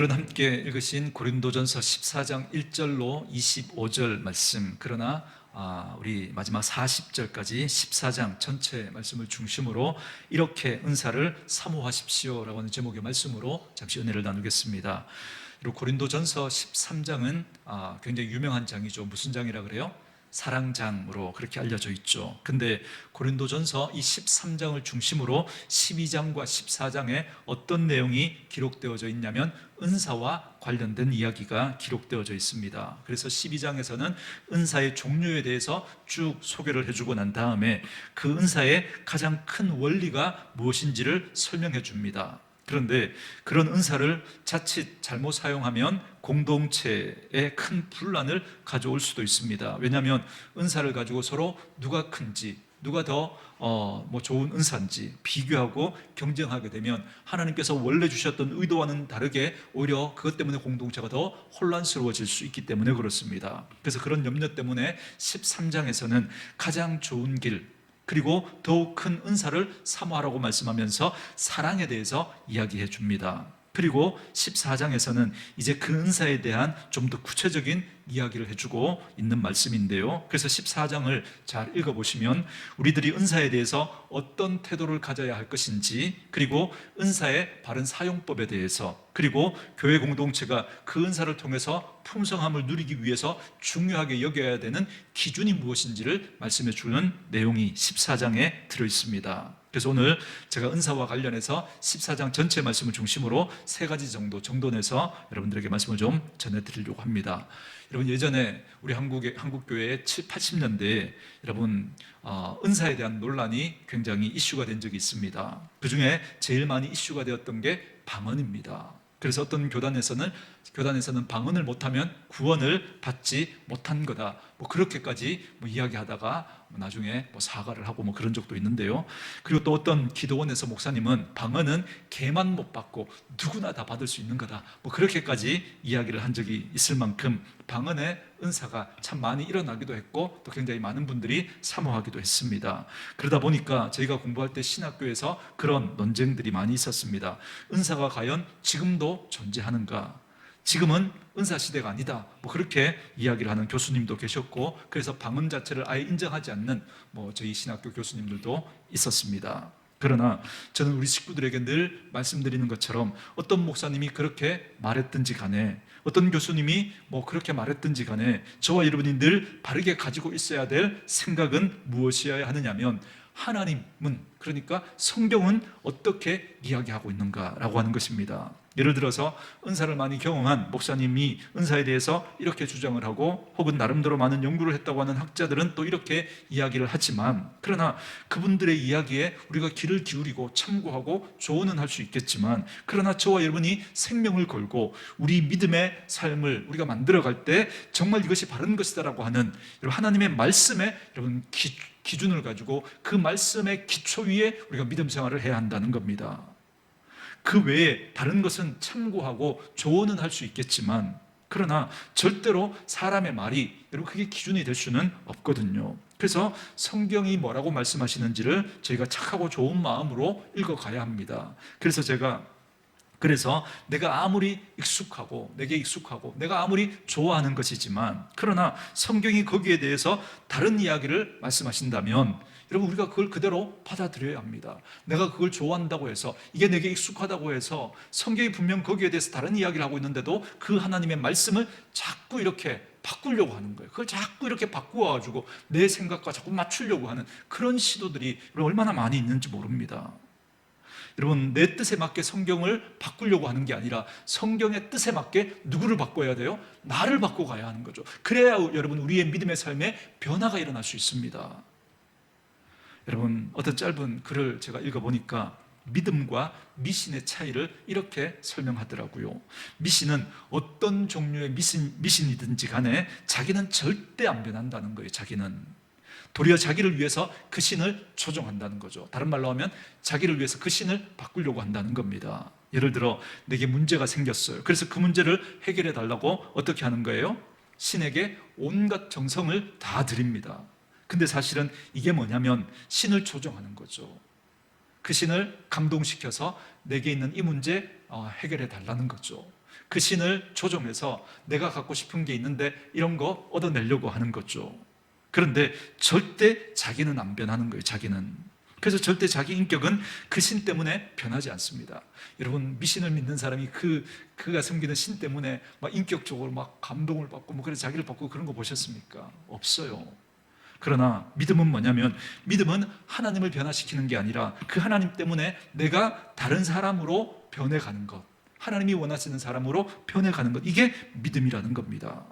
오늘은 함께 읽으신 고린도전서 14장 1절로 25절 말씀, 그러나 우리 마지막 40절까지 14장 전체 말씀을 중심으로 이렇게 은사를 사모하십시오 라고 하는 제목의 말씀으로 잠시 은혜를 나누겠습니다. 그리고 고린도전서 13장은 굉장히 유명한 장이죠. 무슨 장이라 그래요? 사랑장으로 그렇게 알려져 있죠. 근데 고린도전서 이 13장을 중심으로 12장과 14장에 어떤 내용이 기록되어져 있냐면 은사와 관련된 이야기가 기록되어져 있습니다. 그래서 12장에서는 은사의 종류에 대해서 쭉 소개를 해주고 난 다음에 그 은사의 가장 큰 원리가 무엇인지를 설명해 줍니다. 그런데 그런 은사를 자칫 잘못 사용하면 공동체에 큰 분란을 가져올 수도 있습니다. 왜냐하면 은사를 가지고 서로 누가 큰지, 누가 더 좋은 은사인지 비교하고 경쟁하게 되면 하나님께서 원래 주셨던 의도와는 다르게 오히려 그것 때문에 공동체가 더 혼란스러워질 수 있기 때문에 그렇습니다. 그래서 그런 염려 때문에 13장에서는 가장 좋은 길, 그리고 더욱 큰 은사를 사모하라고 말씀하면서 사랑에 대해서 이야기해 줍니다. 그리고 14장에서는 이제 그 은사에 대한 좀 더 구체적인 이야기를 해주고 있는 말씀인데요. 그래서 14장을 잘 읽어보시면 우리들이 은사에 대해서 어떤 태도를 가져야 할 것인지, 그리고 은사의 바른 사용법에 대해서, 그리고 교회 공동체가 그 은사를 통해서 풍성함을 누리기 위해서 중요하게 여겨야 되는 기준이 무엇인지를 말씀해 주는 내용이 14장에 들어있습니다. 그래서 오늘 제가 은사와 관련해서 14장 전체 말씀을 중심으로 세 가지 정도 정돈해서 여러분들에게 말씀을 좀 전해드리려고 합니다. 여러분, 예전에 우리 한국교회의 7, 80년대에 여러분 은사에 대한 논란이 굉장히 이슈가 된 적이 있습니다. 그 중에 제일 많이 이슈가 되었던 게 방언입니다. 그래서 어떤 교단에서는 방언을 못하면 구원을 받지 못한 거다, 그렇게까지 이야기하다가 나중에 사과를 하고 그런 적도 있는데요. 그리고 또 어떤 기도원에서 목사님은 방언은 개만 못 받고 누구나 다 받을 수 있는 거다, 그렇게까지 이야기를 한 적이 있을 만큼 방언의 은사가 참 많이 일어나기도 했고 또 굉장히 많은 분들이 사모하기도 했습니다. 그러다 보니까 저희가 공부할 때 신학교에서 그런 논쟁들이 많이 있었습니다. 은사가 과연 지금도 존재하는가? 지금은 은사 시대가 아니다, 그렇게 이야기를 하는 교수님도 계셨고, 그래서 방언 자체를 아예 인정하지 않는 저희 신학교 교수님들도 있었습니다. 그러나 저는 우리 식구들에게 늘 말씀드리는 것처럼 어떤 목사님이 그렇게 말했든지 간에, 어떤 교수님이 그렇게 말했든지 간에 저와 여러분이 늘 바르게 가지고 있어야 될 생각은 무엇이어야 하느냐면, 하나님은, 그러니까 성경은 어떻게 이야기하고 있는가라고 하는 것입니다. 예를 들어서 은사를 많이 경험한 목사님이 은사에 대해서 이렇게 주장을 하고, 혹은 나름대로 많은 연구를 했다고 하는 학자들은 또 이렇게 이야기를 하지만, 그러나 그분들의 이야기에 우리가 귀를 기울이고 참고하고 조언은 할 수 있겠지만, 그러나 저와 여러분이 생명을 걸고 우리 믿음의 삶을 우리가 만들어갈 때 정말 이것이 바른 것이다라고 하는 하나님의 말씀에 여러분 기준을 가지고 그 말씀의 기초 위에 우리가 믿음 생활을 해야 한다는 겁니다. 그 외에 다른 것은 참고하고 조언은 할 수 있겠지만, 그러나 절대로 사람의 말이 여러분 그게 기준이 될 수는 없거든요. 그래서 성경이 뭐라고 말씀하시는지를 저희가 착하고 좋은 마음으로 읽어가야 합니다. 그래서 내가 아무리 내게 익숙하고 내가 아무리 좋아하는 것이지만, 그러나 성경이 거기에 대해서 다른 이야기를 말씀하신다면 여러분 우리가 그걸 그대로 받아들여야 합니다. 내가 그걸 좋아한다고 해서, 이게 내게 익숙하다고 해서 성경이 분명 거기에 대해서 다른 이야기를 하고 있는데도 그 하나님의 말씀을 자꾸 이렇게 바꾸려고 하는 거예요. 그걸 자꾸 이렇게 바꾸어가지고 내 생각과 자꾸 맞추려고 하는 그런 시도들이 얼마나 많이 있는지 모릅니다. 여러분, 내 뜻에 맞게 성경을 바꾸려고 하는 게 아니라 성경의 뜻에 맞게 누구를 바꿔야 돼요? 나를 바꿔가야 하는 거죠. 그래야 여러분 우리의 믿음의 삶에 변화가 일어날 수 있습니다. 여러분, 어떤 짧은 글을 제가 읽어보니까 믿음과 미신의 차이를 이렇게 설명하더라고요. 미신은 어떤 종류의 미신이든지 간에 자기는 절대 안 변한다는 거예요. 자기는 도리어 자기를 위해서 그 신을 조종한다는 거죠. 다른 말로 하면 자기를 위해서 그 신을 바꾸려고 한다는 겁니다. 예를 들어 내게 문제가 생겼어요. 그래서 그 문제를 해결해 달라고 어떻게 하는 거예요? 신에게 온갖 정성을 다 드립니다. 근데 사실은 이게 뭐냐면 신을 조종하는 거죠. 그 신을 감동시켜서 내게 있는 이 문제 해결해 달라는 거죠. 그 신을 조종해서 내가 갖고 싶은 게 있는데 이런 거 얻어내려고 하는 거죠. 그런데 절대 자기는 안 변하는 거예요. 자기는. 그래서 절대 자기 인격은 그 신 때문에 변하지 않습니다. 여러분, 미신을 믿는 사람이 그가 섬기는 신 때문에 막 인격적으로 막 감동을 받고 뭐 그래서 자기를 바꾸고 그런 거 보셨습니까? 없어요. 그러나 믿음은 뭐냐면, 믿음은 하나님을 변화시키는 게 아니라 그 하나님 때문에 내가 다른 사람으로 변해가는 것, 하나님이 원하시는 사람으로 변해가는 것, 이게 믿음이라는 겁니다.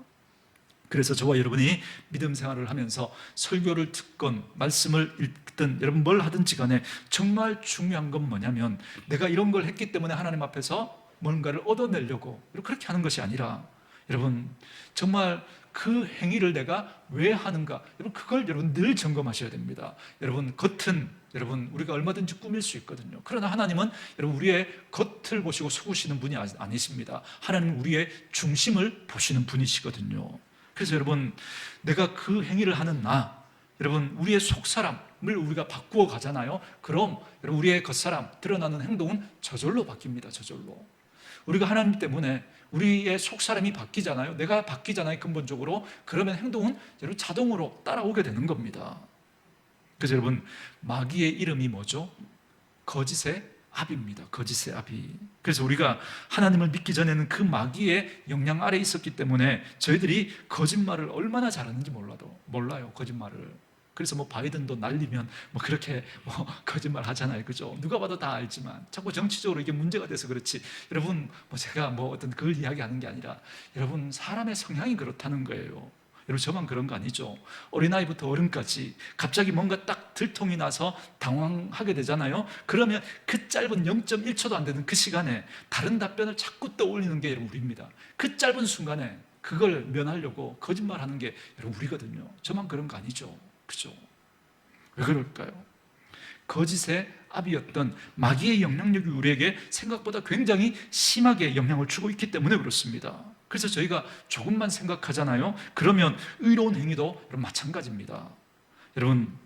그래서 저와 여러분이 믿음 생활을 하면서 설교를 듣건 말씀을 읽든 여러분 뭘 하든지 간에 정말 중요한 건 뭐냐면, 내가 이런 걸 했기 때문에 하나님 앞에서 뭔가를 얻어내려고 그렇게 하는 것이 아니라, 여러분 정말 그 행위를 내가 왜 하는가, 여러분 그걸 여러분 늘 점검하셔야 됩니다. 여러분 겉은 여러분 우리가 얼마든지 꾸밀 수 있거든요. 그러나 하나님은 여러분 우리의 겉을 보시고 속으시는 분이 아니십니다. 하나님은 우리의 중심을 보시는 분이시거든요. 그래서 여러분, 내가 그 행위를 하는 여러분 우리의 속사람을 우리가 바꾸어 가잖아요. 그럼 여러분 우리의 겉사람, 드러나는 행동은 저절로 바뀝니다. 저절로. 우리가 하나님 때문에 우리의 속사람이 바뀌잖아요. 내가 바뀌잖아요. 근본적으로. 그러면 행동은 여러분 자동으로 따라오게 되는 겁니다. 그래서 여러분, 마귀의 이름이 뭐죠? 거짓의 압입니다. 거짓의 압이. 그래서 우리가 하나님을 믿기 전에는 그 마귀의 영향 아래에 있었기 때문에 저희들이 거짓말을 얼마나 잘하는지 몰라요. 거짓말을. 그래서 뭐 바이든도 날리면 뭐 그렇게 뭐 거짓말 하잖아요. 그죠? 누가 봐도 다 알지만 자꾸 정치적으로 이게 문제가 돼서 그렇지. 여러분, 뭐 제가 뭐 어떤 그걸 이야기하는 게 아니라, 여러분 사람의 성향이 그렇다는 거예요. 여러분 저만 그런 거 아니죠? 어린아이부터 어른까지 갑자기 뭔가 딱 들통이 나서 당황하게 되잖아요. 그러면 그 짧은 0.1초도 안 되는 그 시간에 다른 답변을 자꾸 떠올리는 게 여러분 우리입니다. 그 짧은 순간에 그걸 면하려고 거짓말하는 게 여러분 우리거든요. 저만 그런 거 아니죠? 그죠? 왜 그럴까요? 거짓의 압이었던 마귀의 영향력이 우리에게 생각보다 굉장히 심하게 영향을 주고 있기 때문에 그렇습니다. 그래서 저희가 조금만 생각하잖아요. 그러면 의로운 행위도 여러분 마찬가지입니다. 여러분,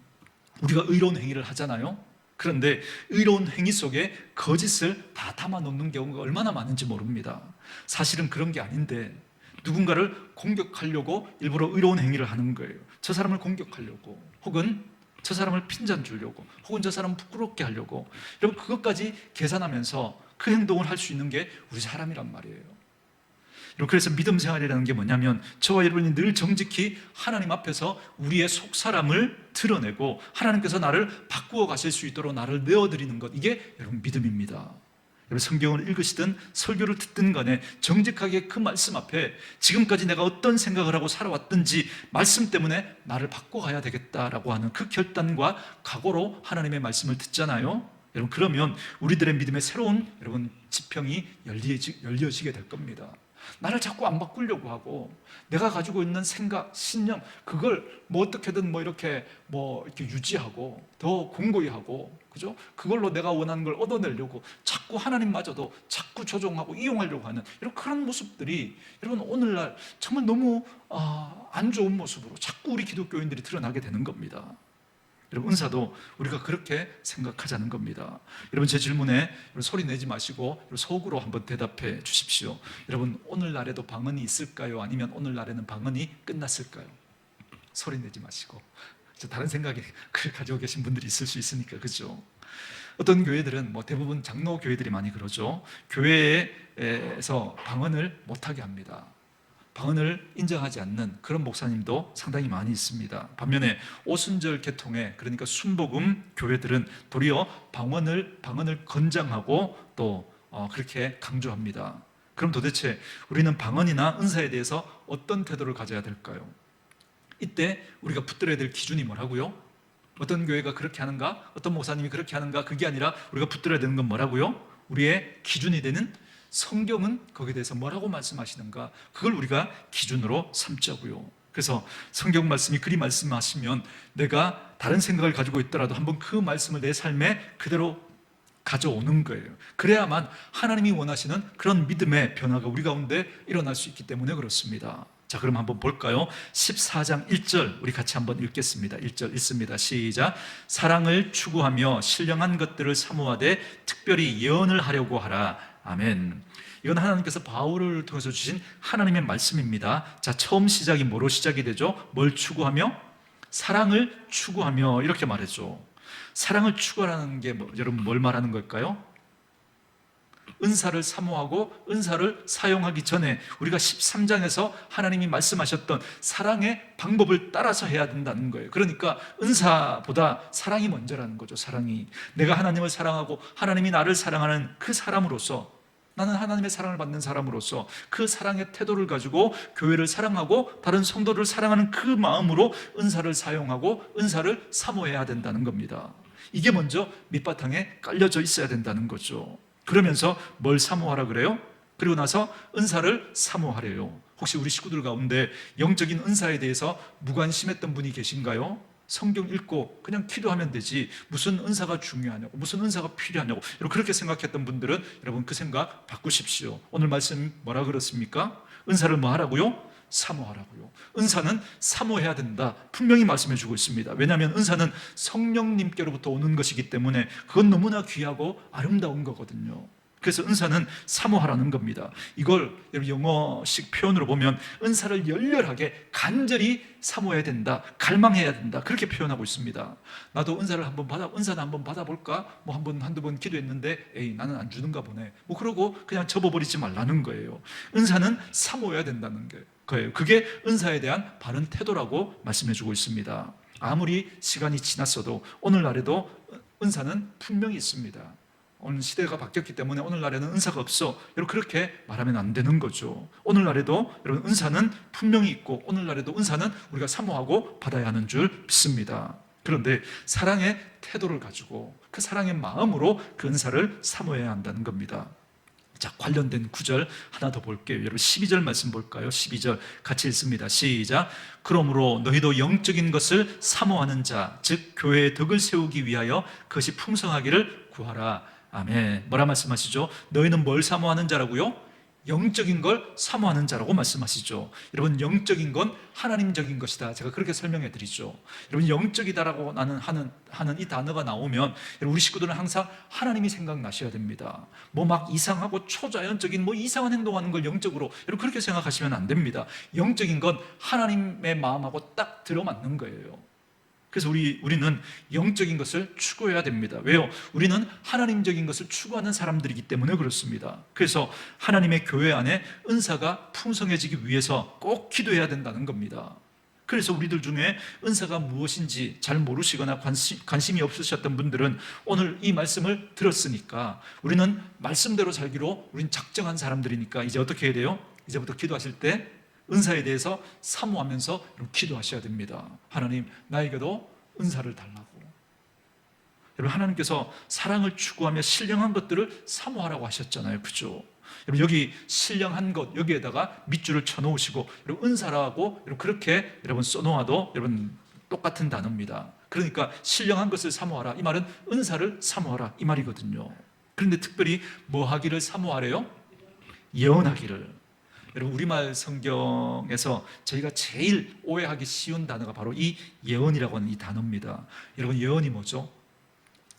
우리가 의로운 행위를 하잖아요. 그런데 의로운 행위 속에 거짓을 다 담아 놓는 경우가 얼마나 많은지 모릅니다. 사실은 그런 게 아닌데 누군가를 공격하려고 일부러 의로운 행위를 하는 거예요. 저 사람을 공격하려고, 혹은 저 사람을 핀잔 주려고, 혹은 저 사람을 부끄럽게 하려고. 여러분 그것까지 계산하면서 그 행동을 할 수 있는 게 우리 사람이란 말이에요. 그래서 믿음 생활이라는 게 뭐냐면, 저와 여러분이 늘 정직히 하나님 앞에서 우리의 속사람을 드러내고 하나님께서 나를 바꾸어 가실 수 있도록 나를 내어드리는 것, 이게 여러분 믿음입니다. 여러분 성경을 읽으시든 설교를 듣든 간에 정직하게 그 말씀 앞에 지금까지 내가 어떤 생각을 하고 살아왔든지 말씀 때문에 나를 바꿔가야 되겠다라고 하는 그 결단과 각오로 하나님의 말씀을 듣잖아요. 여러분 그러면 우리들의 믿음의 새로운 여러분 지평이 열려지게 될 겁니다. 나를 자꾸 안 바꾸려고 하고 내가 가지고 있는 생각, 신념, 그걸 뭐 어떻게든 뭐 이렇게 유지하고 더 공고히 하고, 그죠? 그걸로 내가 원하는 걸 얻어내려고 자꾸 하나님마저도 자꾸 조종하고 이용하려고 하는 이런 그런 모습들이 여러분 오늘날 정말 너무 안 좋은 모습으로 자꾸 우리 기독교인들이 드러나게 되는 겁니다. 여러분 은사도 우리가 그렇게 생각하자는 겁니다. 여러분 제 질문에 여러분 소리 내지 마시고 여러분 속으로 한번 대답해 주십시오. 여러분 오늘날에도 방언이 있을까요? 아니면 오늘날에는 방언이 끝났을까요? 소리 내지 마시고. 다른 생각에 가지고 계신 분들이 있을 수 있으니까, 그죠? 어떤 교회들은 뭐 대부분 장로 교회들이 많이 그러죠. 교회에서 방언을 못하게 합니다. 방언을 인정하지 않는 그런 목사님도 상당히 많이 있습니다. 반면에 오순절 계통의, 그러니까 순복음 교회들은 도리어 방언을 권장하고 또 그렇게 강조합니다. 그럼 도대체 우리는 방언이나 은사에 대해서 어떤 태도를 가져야 될까요? 이때 우리가 붙들어야 될 기준이 뭐라고요? 어떤 교회가 그렇게 하는가? 어떤 목사님이 그렇게 하는가? 그게 아니라 우리가 붙들어야 되는 건 뭐라고요? 우리의 기준이 되는 성경은 거기에 대해서 뭐라고 말씀하시는가? 그걸 우리가 기준으로 삼자고요. 그래서 성경 말씀이 그리 말씀하시면 내가 다른 생각을 가지고 있더라도 한번 그 말씀을 내 삶에 그대로 가져오는 거예요. 그래야만 하나님이 원하시는 그런 믿음의 변화가 우리 가운데 일어날 수 있기 때문에 그렇습니다. 자, 그럼 한번 볼까요? 14장 1절 우리 같이 한번 읽겠습니다. 1절 읽습니다. 시작. 사랑을 추구하며 신령한 것들을 사모하되 특별히 예언을 하려고 하라. 아멘. 이건 하나님께서 바울을 통해서 주신 하나님의 말씀입니다. 자, 처음 시작이 뭐로 시작이 되죠? 뭘 추구하며? 사랑을 추구하며, 이렇게 말했죠. 사랑을 추구하라는 게 여러분 뭘 말하는 걸까요? 은사를 사모하고 은사를 사용하기 전에 우리가 13장에서 하나님이 말씀하셨던 사랑의 방법을 따라서 해야 된다는 거예요. 그러니까 은사보다 사랑이 먼저라는 거죠. 사랑이, 내가 하나님을 사랑하고 하나님이 나를 사랑하는 그 사람으로서, 나는 하나님의 사랑을 받는 사람으로서 그 사랑의 태도를 가지고 교회를 사랑하고 다른 성도를 사랑하는 그 마음으로 은사를 사용하고 은사를 사모해야 된다는 겁니다. 이게 먼저 밑바탕에 깔려져 있어야 된다는 거죠. 그러면서 뭘 사모하라 그래요? 그리고 나서 은사를 사모하래요. 혹시 우리 식구들 가운데 영적인 은사에 대해서 무관심했던 분이 계신가요? 성경 읽고 그냥 기도하면 되지 무슨 은사가 중요하냐고, 무슨 은사가 필요하냐고 그렇게 생각했던 분들은 여러분 그 생각 바꾸십시오. 오늘 말씀 뭐라 그렇습니까? 은사를 뭐 하라고요? 사모하라고요. 은사는 사모해야 된다, 분명히 말씀해 주고 있습니다. 왜냐하면 은사는 성령님께로부터 오는 것이기 때문에 그건 너무나 귀하고 아름다운 거거든요. 그래서 은사는 사모하라는 겁니다. 이걸 영어식 표현으로 보면 은사를 열렬하게 간절히 사모해야 된다, 갈망해야 된다, 그렇게 표현하고 있습니다. 나도 은사는 한번 받아볼까? 한두 번 기도했는데 에이 나는 안 주는가 보네, 그러고 그냥 접어버리지 말라는 거예요. 은사는 사모해야 된다는 거예요. 그게 은사에 대한 바른 태도라고 말씀해 주고 있습니다. 아무리 시간이 지났어도 오늘날에도 은사는 분명히 있습니다. 오늘 시대가 바뀌었기 때문에 오늘날에는 은사가 없어, 여러분 그렇게 말하면 안 되는 거죠. 오늘날에도 여러분 은사는 분명히 있고 오늘날에도 은사는 우리가 사모하고 받아야 하는 줄 믿습니다. 그런데 사랑의 태도를 가지고 그 사랑의 마음으로 그 은사를 사모해야 한다는 겁니다. 자, 관련된 구절 하나 더 볼게요. 여러분 12절 말씀 볼까요? 12절 같이 읽습니다. 시작. 그러므로 너희도 영적인 것을 사모하는 자, 즉 교회의 덕을 세우기 위하여 그것이 풍성하기를 구하라. 아멘. 뭐라 말씀하시죠? 너희는 뭘 사모하는 자라고요? 영적인 걸 사모하는 자라고 말씀하시죠. 여러분 영적인 건 하나님적인 것이다, 제가 그렇게 설명해 드리죠. 여러분 영적이다라고 하는 이 단어가 나오면 우리 식구들은 항상 하나님이 생각나셔야 됩니다. 막 이상하고 초자연적인 이상한 행동하는 걸 영적으로, 여러분 그렇게 생각하시면 안 됩니다. 영적인 건 하나님의 마음하고 딱 들어맞는 거예요. 그래서 우리는 영적인 것을 추구해야 됩니다. 왜요? 우리는 하나님적인 것을 추구하는 사람들이기 때문에 그렇습니다. 그래서 하나님의 교회 안에 은사가 풍성해지기 위해서 꼭 기도해야 된다는 겁니다. 그래서 우리들 중에 은사가 무엇인지 잘 모르시거나 관심이 없으셨던 분들은 오늘 이 말씀을 들었으니까 우리는 말씀대로 살기로 우린 작정한 사람들이니까 이제 어떻게 해야 돼요? 이제부터 기도하실 때 은사에 대해서 사모하면서 기도하셔야 됩니다. 하나님, 나에게도 은사를 달라고. 여러분 하나님께서 사랑을 추구하며 신령한 것들을 사모하라고 하셨잖아요. 그죠? 여러분 여기 신령한 것, 여기에다가 밑줄을 쳐놓으시고 여러분 은사라고 여러분 그렇게 여러분 써놓아도 여러분 똑같은 단어입니다. 그러니까 신령한 것을 사모하라, 이 말은 은사를 사모하라 이 말이거든요. 그런데 특별히 뭐 하기를 사모하래요? 예언하기를. 여러분 우리말 성경에서 저희가 제일 오해하기 쉬운 단어가 바로 이 예언이라고 하는 이 단어입니다. 여러분 예언이 뭐죠?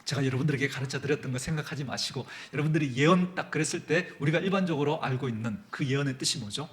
제가 여러분들에게 가르쳐 드렸던 거 생각하지 마시고 여러분들이 예언 딱 그랬을 때 우리가 일반적으로 알고 있는 그 예언의 뜻이 뭐죠?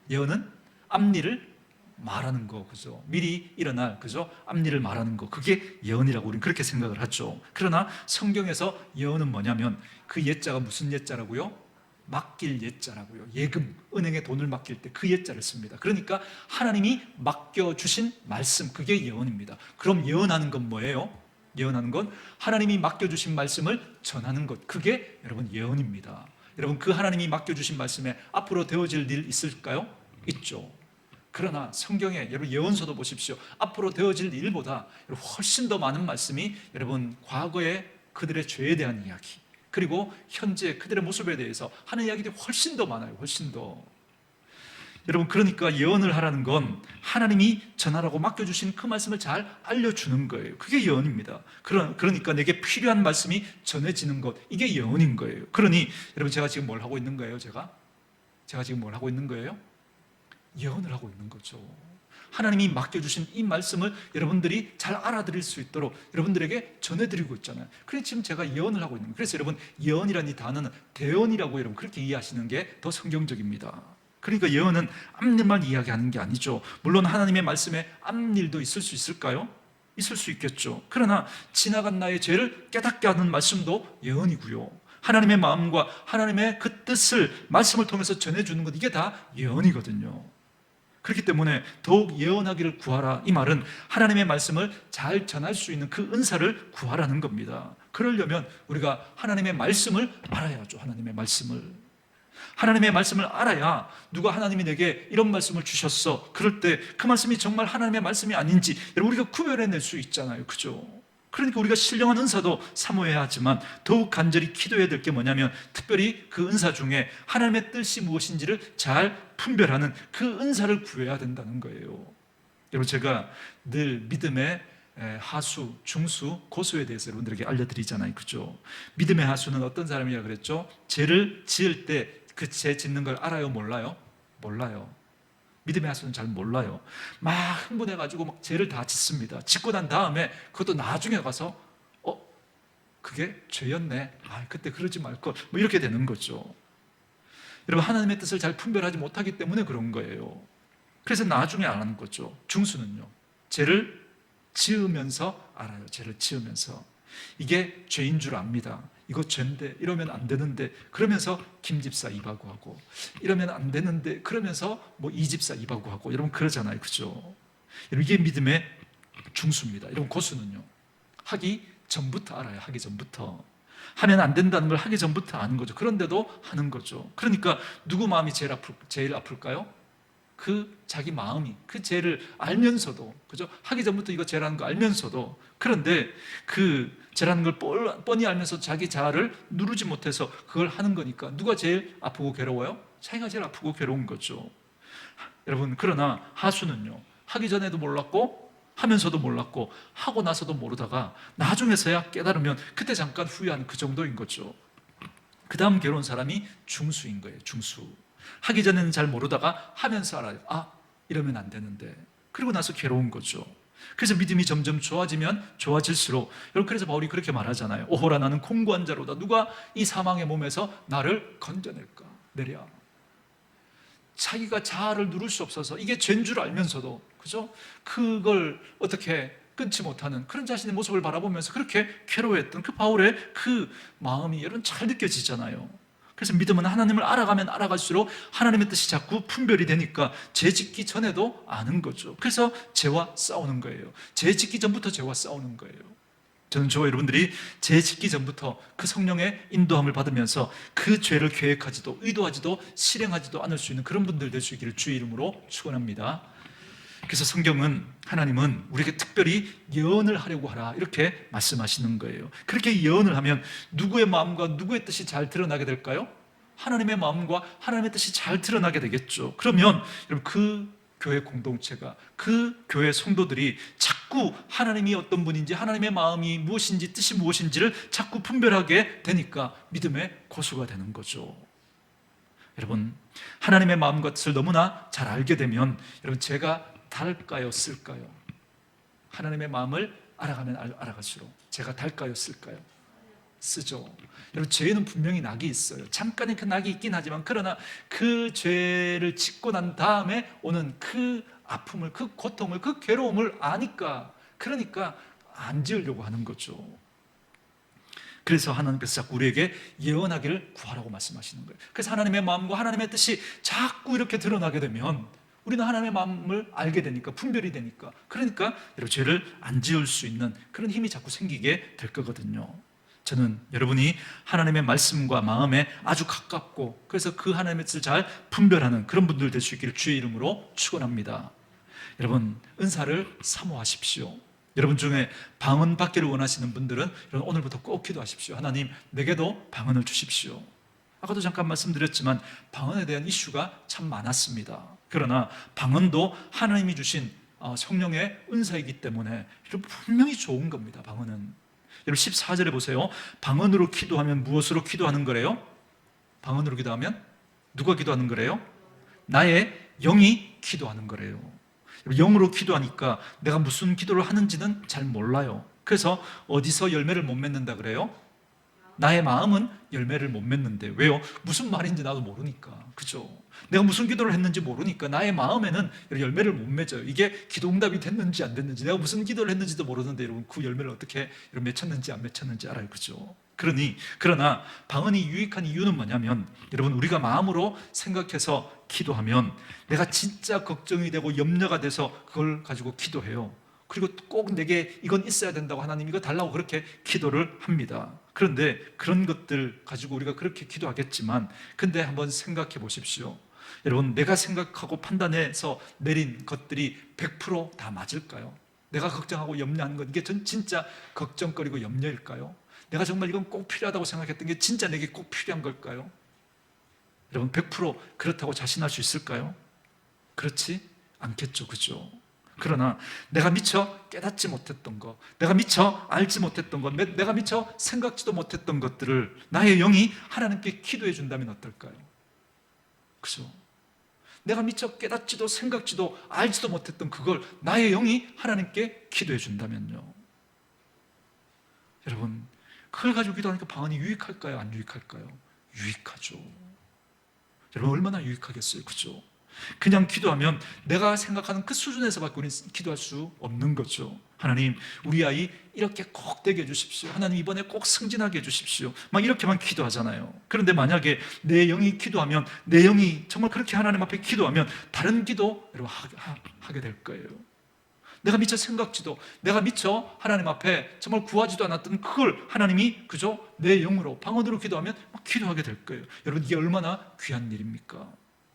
예언은 앞일을 말하는 거, 그죠? 미리 일어날, 그죠? 앞일을 말하는 거, 그게 예언이라고 우리는 그렇게 생각을 하죠. 그러나 성경에서 예언은 뭐냐면 그 예자가 무슨 예자라고요? 맡길 예자라고요. 예금, 은행에 돈을 맡길 때 그 예자를 씁니다. 그러니까 하나님이 맡겨주신 말씀, 그게 예언입니다. 그럼 예언하는 건 뭐예요? 예언하는 건 하나님이 맡겨주신 말씀을 전하는 것, 그게 여러분 예언입니다. 여러분 그 하나님이 맡겨주신 말씀에 앞으로 되어질 일 있을까요? 있죠. 그러나 성경에 여러분 예언서도 보십시오. 앞으로 되어질 일보다 훨씬 더 많은 말씀이 여러분 과거에 그들의 죄에 대한 이야기, 그리고 현재 그들의 모습에 대해서 하는 이야기들이 훨씬 더 많아요. 훨씬 더. 여러분 그러니까 예언을 하라는 건 하나님이 전하라고 맡겨주신 그 말씀을 잘 알려주는 거예요. 그게 예언입니다. 그러니까 내게 필요한 말씀이 전해지는 것, 이게 예언인 거예요. 그러니 여러분 제가 지금 뭘 하고 있는 거예요? 제가 지금 뭘 하고 있는 거예요? 예언을 하고 있는 거죠. 하나님이 맡겨주신 이 말씀을 여러분들이 잘 알아들을 수 있도록 여러분들에게 전해드리고 있잖아요. 그래서 지금 제가 예언을 하고 있는 거예요. 그래서 여러분, 예언이라는 이 단어는 대언이라고 여러분 그렇게 이해하시는 게 더 성경적입니다. 그러니까 예언은 앞일만 이야기하는 게 아니죠. 물론 하나님의 말씀에 앞일도 있을 수 있을까요? 있을 수 있겠죠. 그러나 지나간 나의 죄를 깨닫게 하는 말씀도 예언이고요, 하나님의 마음과 하나님의 그 뜻을 말씀을 통해서 전해주는 것, 이게 다 예언이거든요. 그렇기 때문에 더욱 예언하기를 구하라, 이 말은 하나님의 말씀을 잘 전할 수 있는 그 은사를 구하라는 겁니다. 그러려면 우리가 하나님의 말씀을 알아야죠. 하나님의 말씀을 알아야 누가 하나님이 내게 이런 말씀을 주셨어, 그럴 때 그 말씀이 정말 하나님의 말씀이 아닌지 우리가 구별해낼 수 있잖아요. 그죠? 그러니까 우리가 신령한 은사도 사모해야 하지만 더욱 간절히 기도해야 될 게 뭐냐면, 특별히 그 은사 중에 하나님의 뜻이 무엇인지를 잘 분별하는 그 은사를 구해야 된다는 거예요. 여러분, 제가 늘 믿음의 하수, 중수, 고수에 대해서 여러분들에게 알려드리잖아요. 그죠? 믿음의 하수는 어떤 사람이라 그랬죠? 죄를 지을 때 그 죄 짓는 걸 알아요? 몰라요? 몰라요. 믿음의 하수는 잘 몰라요. 막 흥분해가지고 막 죄를 다 짓습니다. 짓고 난 다음에 그것도 나중에 가서 그게 죄였네, 그때 그러지 말걸, 뭐 이렇게 되는 거죠. 여러분, 하나님의 뜻을 잘 분별하지 못하기 때문에 그런 거예요. 그래서 나중에 안 하는 거죠. 중수는요, 죄를 지으면서 알아요. 죄를 지으면서 이게 죄인 줄 압니다. 이거 죄인데, 이러면 안 되는데, 그러면서 김집사 입하고 하고, 이러면 안 되는데, 그러면서 뭐 이집사 입하고 하고, 여러분 그러잖아요. 그죠? 여러분, 이게 믿음의 중수입니다. 여러분, 고수는요, 하기 전부터 알아요. 하기 전부터. 하면 안 된다는 걸 하기 전부터 아는 거죠. 그런데도 하는 거죠. 그러니까 누구 마음이 제일 아플까요? 그 자기 마음이, 그 죄를 알면서도, 그죠? 하기 전부터 이거 죄라는 거 알면서도, 그런데 그 죄라는 걸 뻔히 알면서 자기 자아를 누르지 못해서 그걸 하는 거니까 누가 제일 아프고 괴로워요? 자기가 제일 아프고 괴로운 거죠. 여러분, 그러나 하수는요, 하기 전에도 몰랐고 하면서도 몰랐고 하고 나서도 모르다가 나중에서야 깨달으면 그때 잠깐 후회하는 그 정도인 거죠. 그 다음 괴로운 사람이 중수인 거예요. 중수. 하기 전에는 잘 모르다가 하면서 알아요. 이러면 안 되는데. 그리고 나서 괴로운 거죠. 그래서 믿음이 점점 좋아지면 좋아질수록, 여러분, 그래서 바울이 그렇게 말하잖아요. 오호라, 나는 공고한 자로다. 누가 이 사망의 몸에서 나를 건져낼까? 내랴. 자기가 자아를 누를 수 없어서 이게 죄인 줄 알면서도, 그죠? 그걸 어떻게 끊지 못하는 그런 자신의 모습을 바라보면서 그렇게 괴로워했던 그 바울의 그 마음이 여러분 잘 느껴지잖아요. 그래서 믿음은 하나님을 알아가면 알아갈수록 하나님의 뜻이 자꾸 분별이 되니까 죄 짓기 전에도 아는 거죠. 그래서 죄와 싸우는 거예요. 죄 짓기 전부터 죄와 싸우는 거예요. 저는 저와 여러분들이 죄 짓기 전부터 그 성령의 인도함을 받으면서 그 죄를 계획하지도 의도하지도 실행하지도 않을 수 있는 그런 분들 될 수 있기를 주의 이름으로 축원합니다. 그래서 성경은, 하나님은 우리에게 특별히 예언을 하려고 하라, 이렇게 말씀하시는 거예요. 그렇게 예언을 하면 누구의 마음과 누구의 뜻이 잘 드러나게 될까요? 하나님의 마음과 하나님의 뜻이 잘 드러나게 되겠죠. 그러면 여러분, 그 교회 공동체가, 그 교회 성도들이 자꾸 하나님이 어떤 분인지, 하나님의 마음이 무엇인지, 뜻이 무엇인지를 자꾸 분별하게 되니까 믿음의 고수가 되는 거죠. 여러분, 하나님의 마음과 뜻을 너무나 잘 알게 되면, 여러분, 제가 달까요, 쓸까요? 하나님의 마음을 알아가면 알아갈수록 제가 달까요, 쓸까요? 쓰죠. 여러분, 죄는 분명히 낙이 있어요. 잠깐의 그 낙이 있긴 하지만, 그러나 그 죄를 짓고 난 다음에 오는 그 아픔을, 그 고통을, 그 괴로움을 아니까, 그러니까 안 지으려고 하는 거죠. 그래서 하나님께서 자꾸 우리에게 예언하기를 구하라고 말씀하시는 거예요. 그래서 하나님의 마음과 하나님의 뜻이 자꾸 이렇게 드러나게 되면 우리는 하나님의 마음을 알게 되니까, 분별이 되니까, 그러니까 여러분, 죄를 안 지을 수 있는 그런 힘이 자꾸 생기게 될 거거든요. 저는 여러분이 하나님의 말씀과 마음에 아주 가깝고, 그래서 그 하나님의 뜻을 잘 분별하는 그런 분들 될 수 있기를 주의 이름으로 축원합니다. 여러분, 은사를 사모하십시오. 여러분 중에 방언 받기를 원하시는 분들은 여러분, 오늘부터 꼭 기도하십시오. 하나님, 내게도 방언을 주십시오. 아까도 잠깐 말씀드렸지만 방언에 대한 이슈가 참 많았습니다. 그러나 방언도 하나님이 주신 성령의 은사이기 때문에 분명히 좋은 겁니다. 방언은. 여러분, 14절에 보세요. 방언으로 기도하면 무엇으로 기도하는 거래요? 방언으로 기도하면 누가 기도하는 거래요? 나의 영이 기도하는 거래요. 영으로 기도하니까 내가 무슨 기도를 하는지는 잘 몰라요. 그래서 어디서 열매를 못 맺는다 그래요? 나의 마음은 열매를 못 맺는데. 왜요? 무슨 말인지 나도 모르니까. 그죠? 내가 무슨 기도를 했는지 모르니까 나의 마음에는 열매를 못 맺어요. 이게 기도 응답이 됐는지 안 됐는지, 내가 무슨 기도를 했는지도 모르는데 여러분 그 열매를 어떻게 맺혔는지 안 맺혔는지 알아요. 그죠? 그러나 방언이 유익한 이유는 뭐냐면, 여러분, 우리가 마음으로 생각해서 기도하면 내가 진짜 걱정이 되고 염려가 돼서 그걸 가지고 기도해요. 그리고 꼭 내게 이건 있어야 된다고, 하나님 이거 달라고 그렇게 기도를 합니다. 그런데 그런 것들 가지고 우리가 그렇게 기도하겠지만, 근데 한번 생각해 보십시오. 여러분, 내가 생각하고 판단해서 내린 것들이 100% 다 맞을까요? 내가 걱정하고 염려하는 것, 이게 진짜 걱정거리고 염려일까요? 내가 정말 이건 꼭 필요하다고 생각했던 게 진짜 내게 꼭 필요한 걸까요? 여러분, 100% 그렇다고 자신할 수 있을까요? 그렇지 않겠죠. 그죠? 그러나 내가 미처 깨닫지 못했던 것, 내가 미처 알지 못했던 것, 내가 미처 생각지도 못했던 것들을 나의 영이 하나님께 기도해 준다면 어떨까요? 그죠? 내가 미처 깨닫지도 생각지도 알지도 못했던 그걸 나의 영이 하나님께 기도해 준다면요, 여러분, 그걸 가지고 기도하니까 방언이 유익할까요? 안 유익할까요? 유익하죠. 여러분, 얼마나 유익하겠어요. 그죠? 그냥 기도하면 내가 생각하는 그 수준에서밖에 우리는 기도할 수 없는 거죠. 하나님, 우리 아이 이렇게 꼭 되게 해주십시오. 하나님, 이번에 꼭 승진하게 해주십시오. 막 이렇게만 기도하잖아요. 그런데 만약에 내 영이 기도하면, 내 영이 정말 그렇게 하나님 앞에 기도하면 다른 기도 여러분 하게 될 거예요. 내가 미처 생각지도, 내가 미처 하나님 앞에 정말 구하지도 않았던 그걸 하나님이 그저 내 영으로, 방언으로 기도하면 막 기도하게 될 거예요. 여러분, 이게 얼마나 귀한 일입니까?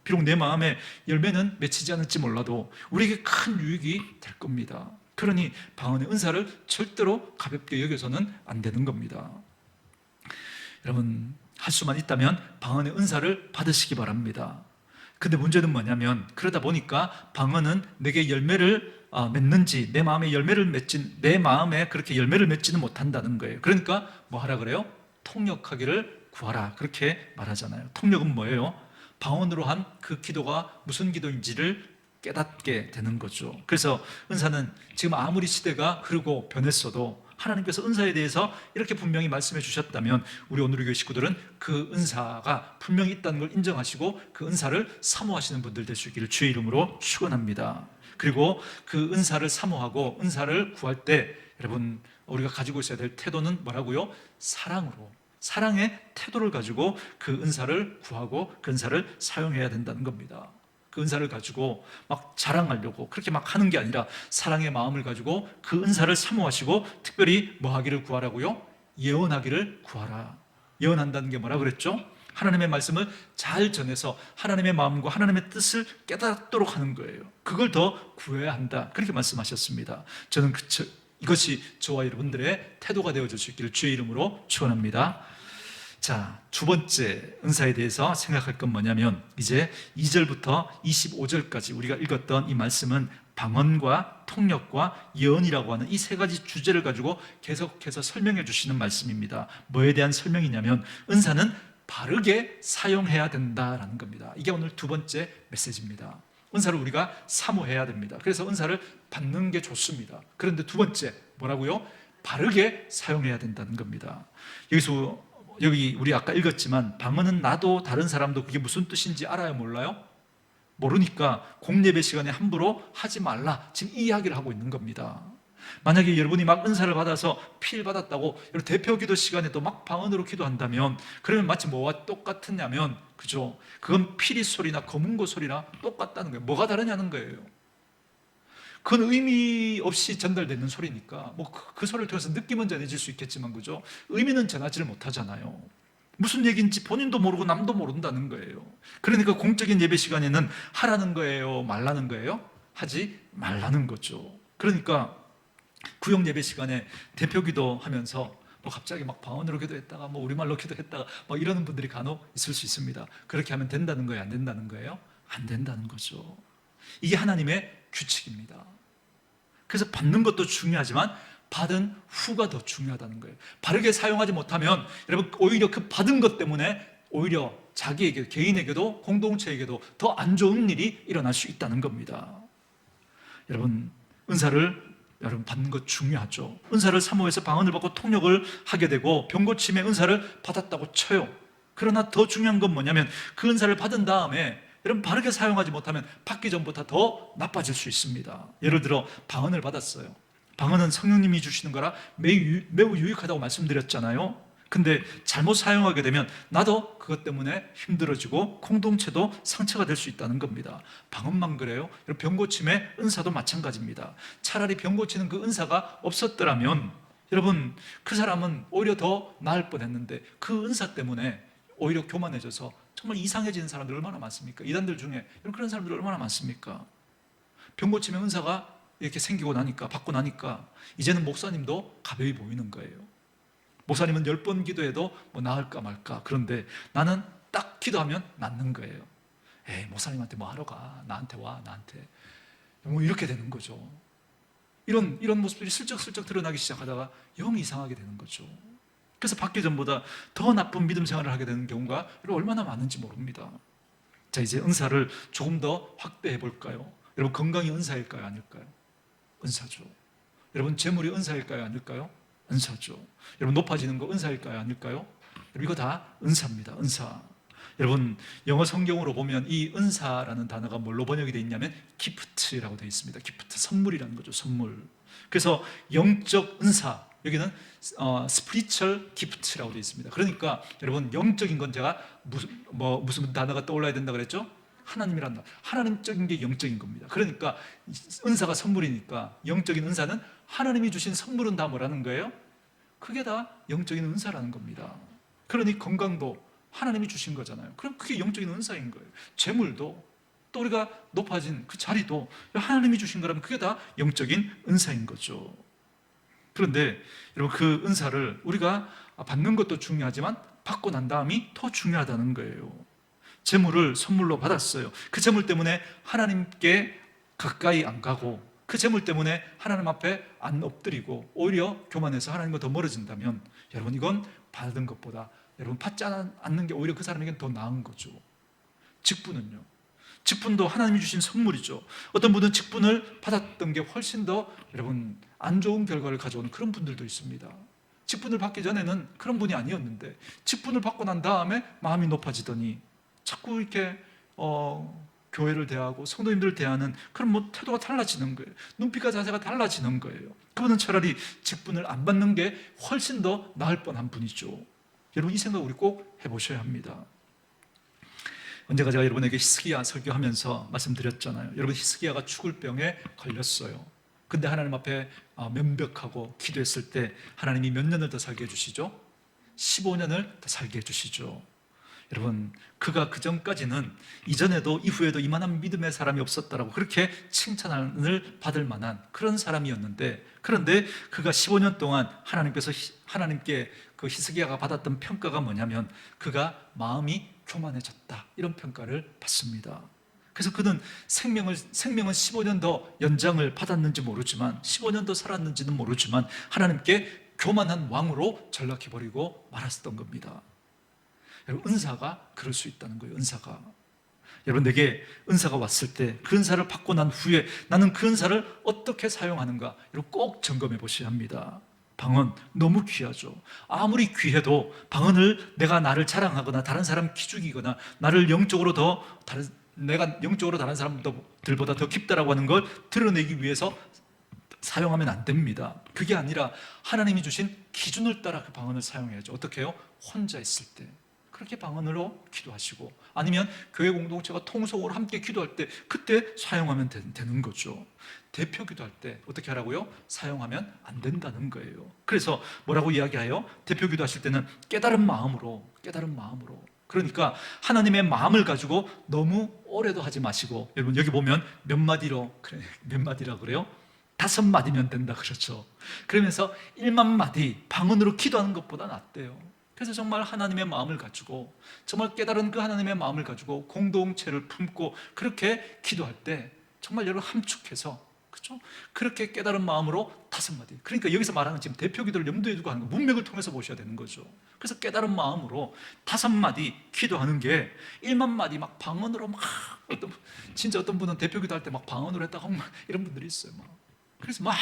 비록 내 마음에 열매는 맺히지 않을지 몰라도 우리에게 큰 유익이 될 겁니다. 그러니 방언의 은사를 절대로 가볍게 여겨서는 안 되는 겁니다. 여러분, 할 수만 있다면 방언의 은사를 받으시기 바랍니다. 근데 문제는 뭐냐면, 그러다 보니까 방언은 내게 열매를 맺는지, 내 마음에 내 마음에 그렇게 열매를 맺지는 못한다는 거예요. 그러니까 뭐 하라 그래요? 통역하기를 구하라, 그렇게 말하잖아요. 통역은 뭐예요? 방언으로 한 그 기도가 무슨 기도인지를 깨닫게 되는 거죠. 그래서 은사는 지금 아무리 시대가 흐르고 변했어도 하나님께서 은사에 대해서 이렇게 분명히 말씀해 주셨다면, 우리 오늘의 교회 식구들은 그 은사가 분명히 있다는 걸 인정하시고 그 은사를 사모하시는 분들 될 수 있기를 주의 이름으로 축원합니다. 그리고 그 은사를 사모하고 은사를 구할 때 여러분, 우리가 가지고 있어야 될 태도는 뭐라고요? 사랑으로, 사랑의 태도를 가지고 그 은사를 구하고 그 은사를 사용해야 된다는 겁니다. 그 은사를 가지고 막 자랑하려고 그렇게 막 하는 게 아니라, 사랑의 마음을 가지고 그 은사를 사모하시고 특별히 뭐 하기를 구하라고요? 예언하기를 구하라. 예언한다는 게 뭐라 그랬죠? 하나님의 말씀을 잘 전해서 하나님의 마음과 하나님의 뜻을 깨닫도록 하는 거예요. 그걸 더 구해야 한다, 그렇게 말씀하셨습니다. 저는 이것이 저와 여러분들의 태도가 되어줄 수 있기를 주의 이름으로 축원합니다. 자, 두 번째 은사에 대해서 생각할 건 뭐냐면, 이제 2절부터 25절까지 우리가 읽었던 이 말씀은 방언과 통역과 예언이라고 하는 이 세 가지 주제를 가지고 계속해서 설명해 주시는 말씀입니다. 뭐에 대한 설명이냐면, 은사는 바르게 사용해야 된다라는 겁니다. 이게 오늘 두 번째 메시지입니다. 은사를 우리가 사모해야 됩니다. 그래서 은사를 받는 게 좋습니다. 그런데 두 번째 뭐라고요? 바르게 사용해야 된다는 겁니다. 여기 우리 아까 읽었지만, 방언은 나도 다른 사람도 그게 무슨 뜻인지 알아요, 몰라요? 모르니까 공예배 시간에 함부로 하지 말라, 지금 이 이야기를 하고 있는 겁니다. 만약에 여러분이 막 은사를 받아서 필 받았다고 대표 기도 시간에도 막 방언으로 기도한다면, 그러면 마치 뭐와 똑같으냐면, 그죠? 그건 피리 소리나 검은고 소리나 똑같다는 거예요. 뭐가 다르냐는 거예요. 그건 의미 없이 전달되는 소리니까 뭐 그 소리를 통해서 느낌은 전해질 수 있겠지만, 그죠? 의미는 전하지를 못하잖아요. 무슨 얘기인지 본인도 모르고 남도 모른다는 거예요. 그러니까 공적인 예배 시간에는 하라는 거예요, 말라는 거예요? 하지 말라는 거죠. 그러니까 구역 예배 시간에 대표 기도하면서 뭐 갑자기 막 방언으로 기도했다가 뭐 우리말로 기도했다가 뭐 이러는 분들이 간혹 있을 수 있습니다. 그렇게 하면 된다는 거예요, 안 된다는 거예요? 안 된다는 거죠. 이게 하나님의 규칙입니다. 그래서 받는 것도 중요하지만 받은 후가 더 중요하다는 거예요. 바르게 사용하지 못하면 여러분, 오히려 그 받은 것 때문에 오히려 자기에게, 개인에게도 공동체에게도 더 안 좋은 일이 일어날 수 있다는 겁니다. 여러분, 은사를 여러분 받는 것 중요하죠. 은사를 사모해서 방언을 받고 통역을 하게 되고 병고침의 은사를 받았다고 쳐요. 그러나 더 중요한 건 뭐냐면 그 은사를 받은 다음에 여러분 바르게 사용하지 못하면 받기 전보다 더 나빠질 수 있습니다. 예를 들어 방언을 받았어요. 방언은 성령님이 주시는 거라 매우 유익하다고 말씀드렸잖아요. 근데 잘못 사용하게 되면 나도 그것 때문에 힘들어지고 공동체도 상처가 될 수 있다는 겁니다. 방언만 그래요? 병 고침의 은사도 마찬가지입니다. 차라리 병 고치는 그 은사가 없었더라면 여러분, 그 사람은 오히려 더 나을 뻔했는데 그 은사 때문에 오히려 교만해져서 정말 이상해지는 사람들 얼마나 많습니까? 이단들 중에 그런 사람들 얼마나 많습니까? 병 고침의 은사가 이렇게 생기고 나니까, 받고 나니까 이제는 목사님도 가벼이 보이는 거예요. 목사님은 10번 기도해도 뭐 나을까 말까. 그런데 나는 딱 기도하면 낫는 거예요. 에이, 목사님한테 뭐 하러 가? 나한테 와, 나한테. 뭐 이렇게 되는 거죠. 이런 모습들이 슬쩍슬쩍 드러나기 시작하다가 영 이상하게 되는 거죠. 그래서 받기 전보다 더 나쁜 믿음 생활을 하게 되는 경우가 얼마나 많은지 모릅니다. 자, 이제 은사를 조금 더 확대해 볼까요? 여러분, 건강이 은사일까요? 아닐까요? 은사죠. 여러분, 재물이 은사일까요? 아닐까요? 은사죠. 여러분, 높아지는 거 은사일까요? 아닐까요? 여러분, 이거 다 은사입니다. 은사. 여러분, 영어 성경으로 보면 이 은사라는 단어가 뭘로 번역이 되어 있냐면 기프트라고 되어 있습니다. 기프트, 선물이라는 거죠. 선물. 그래서 영적 은사, 여기는 spiritual gift라고 되어 있습니다. 그러니까 여러분, 영적인 건 제가 무슨 단어가 떠올라야 된다 그랬죠? 하나님이란다. 하나님적인 게 영적인 겁니다. 그러니까 은사가 선물이니까 영적인 은사는 하나님이 주신 선물은 다 뭐라는 거예요? 그게 다 영적인 은사라는 겁니다. 그러니 건강도 하나님이 주신 거잖아요. 그럼 그게 영적인 은사인 거예요. 재물도 또 우리가 높아진 그 자리도 하나님이 주신 거라면 그게 다 영적인 은사인 거죠. 그런데 여러분, 그 은사를 우리가 받는 것도 중요하지만 받고 난 다음이 더 중요하다는 거예요. 재물을 선물로 받았어요. 그 재물 때문에 하나님께 가까이 안 가고 그 재물 때문에 하나님 앞에 안 엎드리고 오히려 교만해서 하나님과 더 멀어진다면 여러분, 이건 받은 것보다 여러분 받지 않는 게 오히려 그 사람에게는 더 나은 거죠. 직분은요, 직분도 하나님이 주신 선물이죠. 어떤 분은 직분을 받았던 게 훨씬 더 여러분 안 좋은 결과를 가져오는 그런 분들도 있습니다. 직분을 받기 전에는 그런 분이 아니었는데 직분을 받고 난 다음에 마음이 높아지더니 자꾸 이렇게 교회를 대하고 성도님들을 대하는 그런 태도가 달라지는 거예요. 눈빛과 자세가 달라지는 거예요. 그분은 차라리 직분을 안 받는 게 훨씬 더 나을 뻔한 분이죠. 여러분, 이 생각 우리 꼭 해보셔야 합니다. 언제가 제가 여러분에게 히스기야 설교하면서 말씀드렸잖아요. 여러분, 히스기야가 죽을 병에 걸렸어요. 근데 하나님 앞에 면벽하고 기도했을 때 하나님이 몇 년을 더 살게 해주시죠? 15년을 더 살게 해주시죠. 여러분, 그가 그 전까지는 이전에도 이후에도 이만한 믿음의 사람이 없었다라고 그렇게 칭찬을 받을 만한 그런 사람이었는데, 그런데 그가 15년 동안 하나님께 그 히스기야가 받았던 평가가 뭐냐면 그가 마음이 교만해졌다, 이런 평가를 받습니다. 그래서 그는 생명은 15년 더 연장을 받았는지 모르지만 15년 더 살았는지는 모르지만 하나님께 교만한 왕으로 전락해버리고 말았던 겁니다. 여러분, 은사가 그럴 수 있다는 거예요. 은사가. 여러분, 내게 은사가 왔을 때 그 은사를 받고 난 후에 나는 그 은사를 어떻게 사용하는가, 여러분 꼭 점검해 보셔야 합니다. 방언 너무 귀하죠. 아무리 귀해도 방언을 나를 자랑하거나 다른 사람 기죽이거나 나를 영적으로 내가 영적으로 다른 사람들보다 더 깊다라고 하는 걸 드러내기 위해서 사용하면 안 됩니다. 그게 아니라 하나님이 주신 기준을 따라 그 방언을 사용해야죠. 어떻게 해요? 혼자 있을 때 그렇게 방언으로 기도하시고, 아니면 교회 공동체가 통속으로 함께 기도할 때 그때 사용하면 되는 거죠. 대표 기도할 때 어떻게 하라고요? 사용하면 안 된다는 거예요. 그래서 뭐라고 이야기해요? 대표 기도하실 때는 깨달은 마음으로. 그러니까 하나님의 마음을 가지고 너무 오래도 하지 마시고, 여러분 여기 보면 몇 마디라 그래요? 5마디면 된다 그렇죠. 그러면서 1만 마디 방언으로 기도하는 것보다 낫대요. 그래서 정말 하나님의 마음을 가지고, 정말 깨달은 그 하나님의 마음을 가지고 공동체를 품고 그렇게 기도할 때 정말 여러분 함축해서 그렇죠? 그렇게 깨달은 마음으로 5마디. 그러니까 여기서 말하는 지금 대표 기도를 염두에 두고 하는 거, 문맥을 통해서 보셔야 되는 거죠. 그래서 깨달은 마음으로 5마디 기도하는 게 1만 마디 막 방언으로 막 진짜 어떤 분은 대표 기도할 때 막 방언으로 했다가 막 이런 분들이 있어요. 막. 그래서 막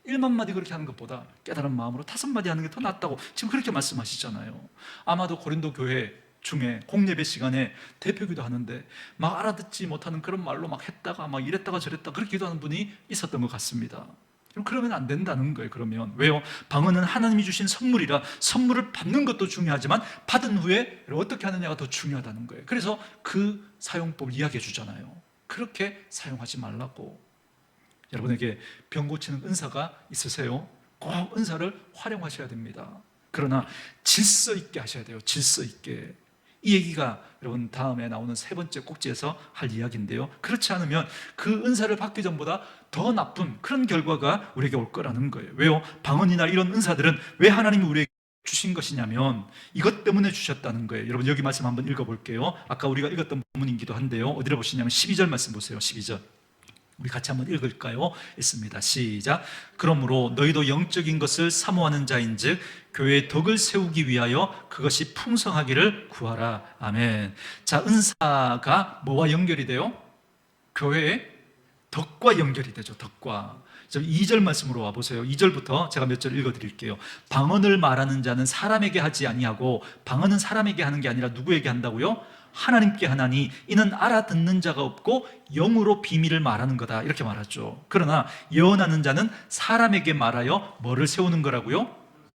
1만 마디 그렇게 하는 것보다 깨달은 마음으로 5마디 하는 게 더 낫다고 지금 그렇게 말씀하시잖아요. 아마도 고린도 교회 중에 공예배 시간에 대표 기도하는데 막 알아듣지 못하는 그런 말로 막 했다가 막 이랬다가 저랬다 그렇게 기도하는 분이 있었던 것 같습니다. 그러면 안 된다는 거예요. 그러면 왜요? 방언은 하나님이 주신 선물이라 선물을 받는 것도 중요하지만 받은 후에 어떻게 하느냐가 더 중요하다는 거예요. 그래서 그 사용법을 이야기해 주잖아요. 그렇게 사용하지 말라고. 여러분에게 병 고치는 은사가 있으세요? 꼭 은사를 활용하셔야 됩니다. 그러나 질서 있게 하셔야 돼요. 질서 있게. 이 얘기가 여러분 다음에 나오는 3번째 꼭지에서 할 이야기인데요. 그렇지 않으면 그 은사를 받기 전보다 더 나쁜 그런 결과가 우리에게 올 거라는 거예요. 왜요? 방언이나 이런 은사들은 왜 하나님이 우리에게 주신 것이냐면 이것 때문에 주셨다는 거예요. 여러분 여기 말씀 한번 읽어볼게요. 아까 우리가 읽었던 본문이기도 한데요. 어디를 보시냐면 12절 말씀 보세요. 12절. 우리 같이 한번 읽을까요? 있습니다. 시작. 그러므로 너희도 영적인 것을 사모하는 자인즉 교회의 덕을 세우기 위하여 그것이 풍성하기를 구하라. 아멘. 자, 은사가 뭐와 연결이 돼요? 교회의 덕과 연결이 되죠. 덕과. 2절 말씀으로 와보세요. 2절부터 제가 몇 절 읽어드릴게요. 방언을 말하는 자는 사람에게 하지 아니하고 방언은 사람에게 하는 게 아니라 누구에게 한다고요? 하나님께 하나니 이는 알아듣는 자가 없고 영으로 비밀을 말하는 거다 이렇게 말하죠. 그러나 예언하는 자는 사람에게 말하여 뭐를 세우는 거라고요?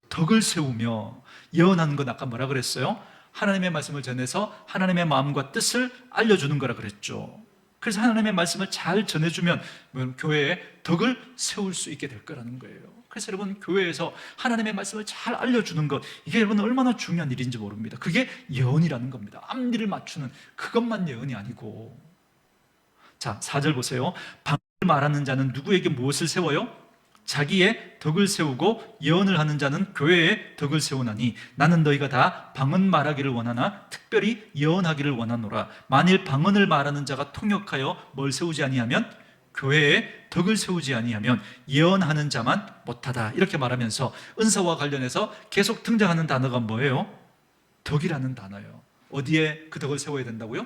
덕을 세우며. 예언하는 건 아까 뭐라 그랬어요? 하나님의 말씀을 전해서 하나님의 마음과 뜻을 알려주는 거라 그랬죠. 그래서 하나님의 말씀을 잘 전해주면 교회에 덕을 세울 수 있게 될 거라는 거예요. 그래서 여러분 교회에서 하나님의 말씀을 잘 알려주는 것, 이게 여러분 얼마나 중요한 일인지 모릅니다. 그게 예언이라는 겁니다. 앞니를 맞추는 그것만 예언이 아니고. 자, 4절 보세요. 방언을 말하는 자는 누구에게 무엇을 세워요? 자기의 덕을 세우고 예언을 하는 자는 교회의 덕을 세우나니 나는 너희가 다 방언 말하기를 원하나 특별히 예언하기를 원하노라. 만일 방언을 말하는 자가 통역하여 뭘 세우지 아니하면 교회의 덕을 세우지 아니하면 예언하는 자만 못하다 이렇게 말하면서 은사와 관련해서 계속 등장하는 단어가 뭐예요? 덕이라는 단어예요. 어디에 그 덕을 세워야 된다고요?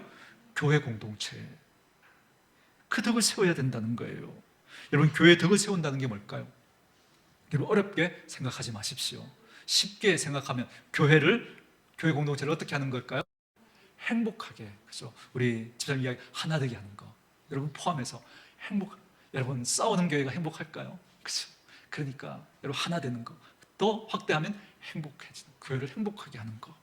교회 공동체. 그 덕을 세워야 된다는 거예요. 여러분 교회의 덕을 세운다는 게 뭘까요? 여러분 어렵게 생각하지 마십시오. 쉽게 생각하면 교회 공동체를 어떻게 하는 걸까요? 행복하게. 그죠? 우리 집사님 이야기 하나 되게 하는 거. 여러분 포함해서 여러분 싸우는 교회가 행복할까요? 그죠? 그러니까 여러분 하나 되는 거. 또 확대하면 행복해지는 교회를 행복하게 하는 거.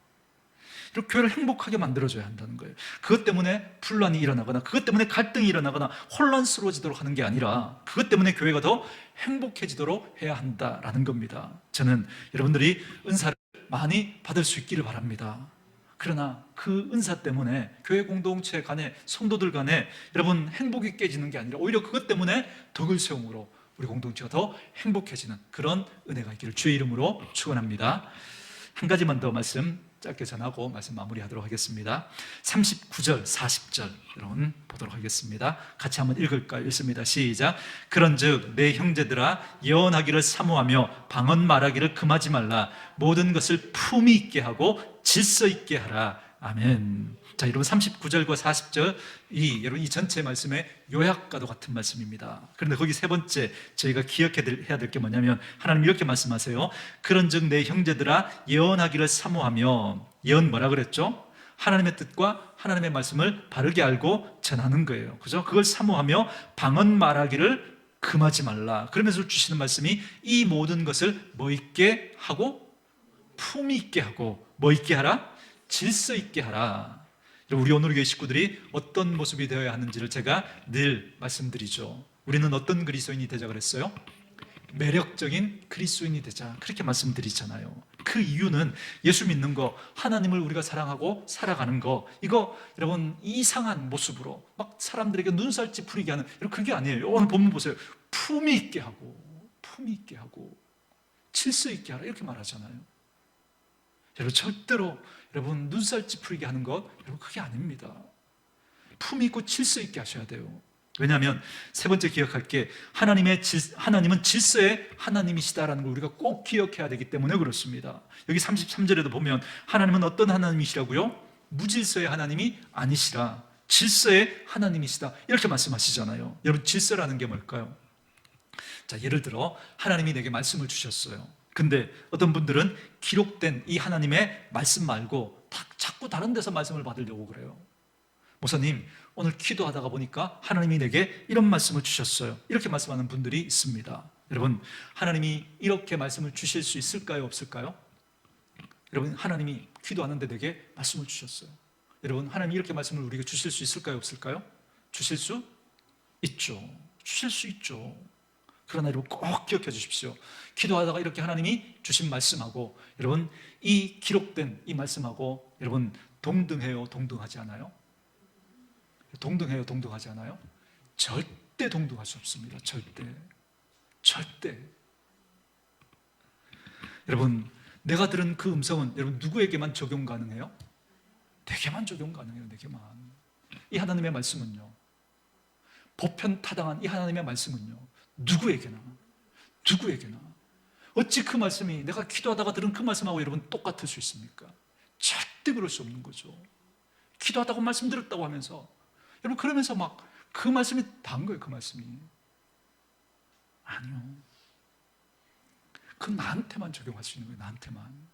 이렇게 교회를 행복하게 만들어줘야 한다는 거예요. 그것 때문에 분란이 일어나거나 그것 때문에 갈등이 일어나거나 혼란스러워지도록 하는 게 아니라 그것 때문에 교회가 더 행복해지도록 해야 한다라는 겁니다. 저는 여러분들이 은사를 많이 받을 수 있기를 바랍니다. 그러나 그 은사 때문에 교회 공동체 간에 성도들 간에 여러분 행복이 깨지는 게 아니라 오히려 그것 때문에 덕을 세움으로 우리 공동체가 더 행복해지는 그런 은혜가 있기를 주의 이름으로 축원합니다. 한 가지만 더 말씀 짧게 전하고 말씀 마무리하도록 하겠습니다. 39절, 40절 여러분 보도록 하겠습니다. 같이 한번 읽을까요? 읽습니다. 시작. 그런즉 내 형제들아 예언하기를 사모하며 방언 말하기를 금하지 말라. 모든 것을 품위 있게 하고 질서 있게 하라. 아멘. 자, 여러분 39절과 40절 여러분 이 전체 말씀의 요약과도 같은 말씀입니다. 그런데 거기 3번째 저희가 기억해야 될 게 뭐냐면 하나님 이렇게 말씀하세요. 그런즉 내 형제들아 예언하기를 사모하며. 예언 뭐라 그랬죠? 하나님의 뜻과 하나님의 말씀을 바르게 알고 전하는 거예요. 그죠? 그걸 사모하며 방언 말하기를 금하지 말라. 그러면서 주시는 말씀이 이 모든 것을 뭐 있게 하고 품위 있게 하고 뭐 있게 하라? 질서 있게 하라. 우리 오늘교회 식구들이 어떤 모습이 되어야 하는지를 제가 늘 말씀드리죠. 우리는 어떤 그리스도인이 되자 그랬어요? 매력적인 그리스도인이 되자 그렇게 말씀드리잖아요. 그 이유는 예수 믿는 거, 하나님을 우리가 사랑하고 살아가는 거, 이거 여러분 이상한 모습으로 막 사람들에게 눈살 찌푸리게 하는 그게 아니에요. 오늘 본문 보세요. 품위 있게 하고 질서 있게 하라 이렇게 말하잖아요. 여러분 절대로 여러분 눈살 찌푸리게 하는 것 여러분 그게 아닙니다. 품위 있고 질서 있게 하셔야 돼요. 왜냐하면 세 번째 기억할 게 하나님은 질서의 하나님이시다라는 걸 우리가 꼭 기억해야 되기 때문에 그렇습니다. 여기 33절에도 보면 하나님은 어떤 하나님이시라고요? 무질서의 하나님이 아니시라 질서의 하나님이시다 이렇게 말씀하시잖아요. 여러분 질서라는 게 뭘까요? 자, 예를 들어 하나님이 내게 말씀을 주셨어요. 근데 어떤 분들은 기록된 이 하나님의 말씀 말고 자꾸 다른 데서 말씀을 받으려고 그래요. 목사님, 오늘 기도하다가 보니까 하나님이 내게 이런 말씀을 주셨어요. 이렇게 말씀하는 분들이 있습니다. 여러분, 하나님이 이렇게 말씀을 주실 수 있을까요? 없을까요? 여러분, 하나님이 기도하는데 내게 말씀을 주셨어요. 여러분, 하나님이 이렇게 말씀을 우리에게 주실 수 있을까요? 없을까요? 주실 수 있죠. 주실 수 있죠. 그러나 여러분 꼭 기억해 주십시오. 기도하다가 이렇게 하나님이 주신 말씀하고 여러분 이 기록된 이 말씀하고 여러분 동등해요? 동등하지 않아요? 동등해요? 동등하지 않아요? 절대 동등할 수 없습니다. 절대. 여러분, 내가 들은 그 음성은 여러분 누구에게만 적용 가능해요? 내게만 적용 가능해요. 내게만. 이 하나님의 말씀은요, 보편타당한 이 하나님의 말씀은요, 누구에게나 어찌 그 말씀이 내가 기도하다가 들은 그 말씀하고 여러분 똑같을 수 있습니까? 절대 그럴 수 없는 거죠. 기도하다고 말씀 들었다고 하면서 여러분 그러면서 막 그 말씀이 다인 거예요. 그 말씀이 아니요. 그건 나한테만 적용할 수 있는 거예요. 나한테만.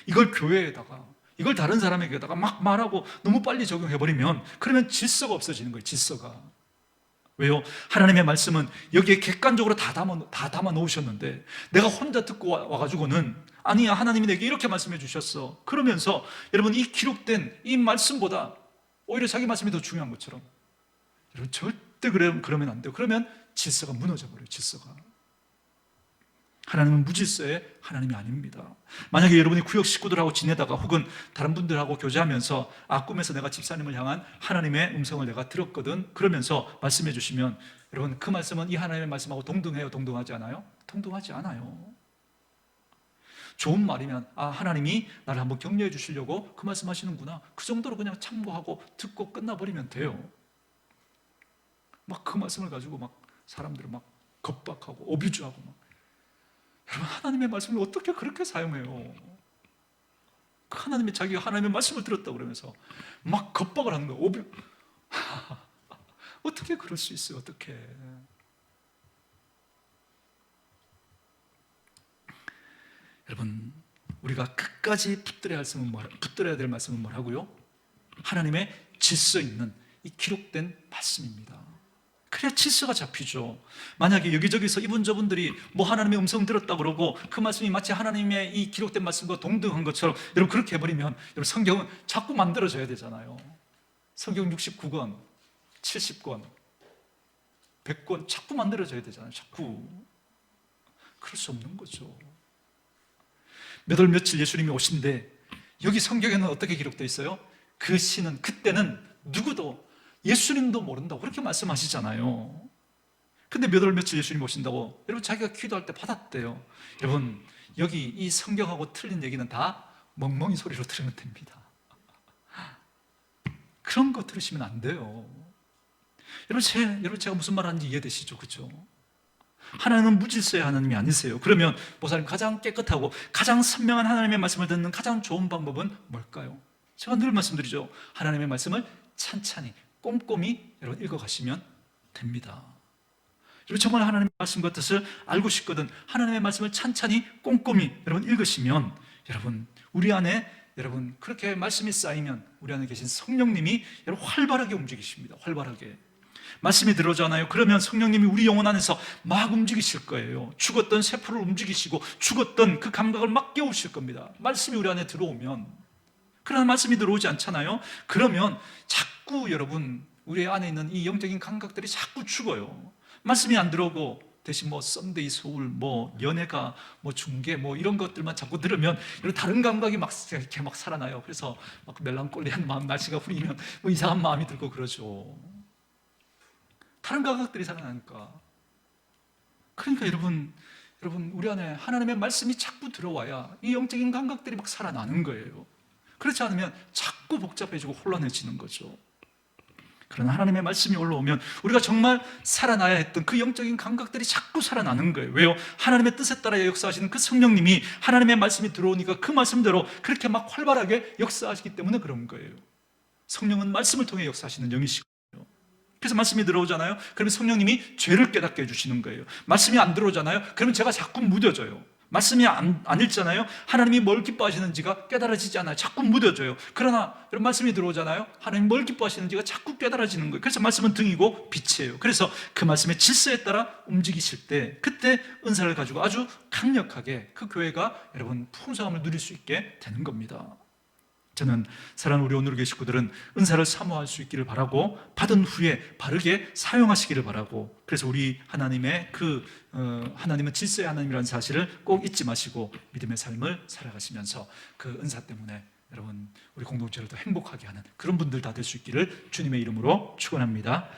이걸 교회에다가 이걸 다른 사람에게다가 막 말하고 너무 빨리 적용해버리면 그러면 질서가 없어지는 거예요. 질서가. 왜요? 하나님의 말씀은 여기에 객관적으로 다 담아 놓으셨는데 내가 혼자 듣고 와가지고는 아니야, 하나님이 내게 이렇게 말씀해 주셨어 그러면서 여러분 이 기록된 이 말씀보다 오히려 자기 말씀이 더 중요한 것처럼 여러분 절대 그러면 안 돼요. 그러면 질서가 무너져 버려요. 질서가. 하나님은 무질서의 하나님이 아닙니다. 만약에 여러분이 구역 식구들하고 지내다가 혹은 다른 분들하고 교제하면서 꿈에서 내가 집사님을 향한 하나님의 음성을 내가 들었거든 그러면서 말씀해 주시면 여러분 그 말씀은 이 하나님의 말씀하고 동등해요? 동등하지 않아요? 동등하지 않아요. 좋은 말이면 하나님이 나를 한번 격려해 주시려고 그 말씀 하시는구나 그 정도로 그냥 참고하고 듣고 끝나버리면 돼요. 막 그 말씀을 가지고 막 사람들을 막 겁박하고 어뷰즈하고 막 여러분 하나님의 말씀을 어떻게 그렇게 사용해요? 하나님이 자기가 하나님의 말씀을 들었다고 그러면서 막 겁박을 하는 거예요. 어떻게 그럴 수 있어요? 어떻게? 여러분 우리가 끝까지 붙들어야 될 말씀은 뭐라고요? 하나님의 질서 있는 이 기록된 말씀입니다. 그래야 질서가 잡히죠. 만약에 여기저기서 이분저분들이 뭐 하나님의 음성 들었다 그러고 그 말씀이 마치 하나님의 이 기록된 말씀과 동등한 것처럼 여러분 그렇게 해버리면 여러분 성경은 자꾸 만들어져야 되잖아요. 성경 69권, 70권, 100권 자꾸 만들어져야 되잖아요. 자꾸. 그럴 수 없는 거죠. 몇 월 며칠 예수님이 오신데 여기 성경에는 어떻게 기록되어 있어요? 그 시는 그때는 누구도 예수님도 모른다고 그렇게 말씀하시잖아요. 근데 몇 월 며칠 예수님 오신다고 여러분 자기가 기도할 때 받았대요. 여러분 여기 이 성경하고 틀린 얘기는 다 멍멍이 소리로 들으면 됩니다. 그런 거 들으시면 안 돼요. 여러분 제가 무슨 말 하는지 이해되시죠? 그렇죠? 하나님은 무질서의 하나님이 아니세요. 그러면 목사님 가장 깨끗하고 가장 선명한 하나님의 말씀을 듣는 가장 좋은 방법은 뭘까요? 제가 늘 말씀드리죠. 하나님의 말씀을 찬찬히 꼼꼼히 여러분 읽어가시면 됩니다. 여러분 정말 하나님의 말씀과 뜻을 알고 싶거든 하나님의 말씀을 찬찬히 꼼꼼히 여러분 읽으시면 여러분 우리 안에 여러분 그렇게 말씀이 쌓이면 우리 안에 계신 성령님이 여러분 활발하게 움직이십니다. 활발하게 말씀이 들어오잖아요. 그러면 성령님이 우리 영혼 안에서 막 움직이실 거예요. 죽었던 세포를 움직이시고 죽었던 그 감각을 막 깨우실 겁니다. 말씀이 우리 안에 들어오면. 그러나 말씀이 들어오지 않잖아요. 그러면 자꾸 여러분 우리 안에 있는 이 영적인 감각들이 자꾸 죽어요. 말씀이 안 들어오고 대신 뭐 썬데이 소울, 뭐 연애가, 뭐 중계, 뭐 이런 것들만 자꾸 들으면 이런 다른 감각이 막 이렇게 막 살아나요. 그래서 막 멜랑콜리한 마음, 날씨가 흐리면 뭐 이상한 마음이 들고 그러죠. 다른 감각들이 살아나니까. 그러니까 여러분 우리 안에 하나님의 말씀이 자꾸 들어와야 이 영적인 감각들이 막 살아나는 거예요. 그렇지 않으면 자꾸 복잡해지고 혼란해지는 거죠. 그러나 하나님의 말씀이 올라오면 우리가 정말 살아나야 했던 그 영적인 감각들이 자꾸 살아나는 거예요. 왜요? 하나님의 뜻에 따라 역사하시는 그 성령님이 하나님의 말씀이 들어오니까 그 말씀대로 그렇게 막 활발하게 역사하시기 때문에 그런 거예요. 성령은 말씀을 통해 역사하시는 영이시거든요. 그래서 말씀이 들어오잖아요. 그러면 성령님이 죄를 깨닫게 해주시는 거예요. 말씀이 안 들어오잖아요. 그러면 제가 자꾸 무뎌져요. 말씀이 안 읽잖아요. 하나님이 뭘 기뻐하시는지가 깨달아지지 않아요. 자꾸 무뎌져요. 그러나 여러분 말씀이 들어오잖아요. 하나님이 뭘 기뻐하시는지가 자꾸 깨달아지는 거예요. 그래서 말씀은 등이고 빛이에요. 그래서 그 말씀의 질서에 따라 움직이실 때 그때 은사를 가지고 아주 강력하게 그 교회가 여러분 풍성함을 누릴 수 있게 되는 겁니다. 저는 사랑하는 우리 오늘의 식구들은 은사를 사모할 수 있기를 바라고 받은 후에 바르게 사용하시기를 바라고, 그래서 우리 하나님의 하나님은 질서의 하나님이라는 사실을 꼭 잊지 마시고 믿음의 삶을 살아가시면서 그 은사 때문에 여러분 우리 공동체를 더 행복하게 하는 그런 분들 다 될 수 있기를 주님의 이름으로 축원합니다.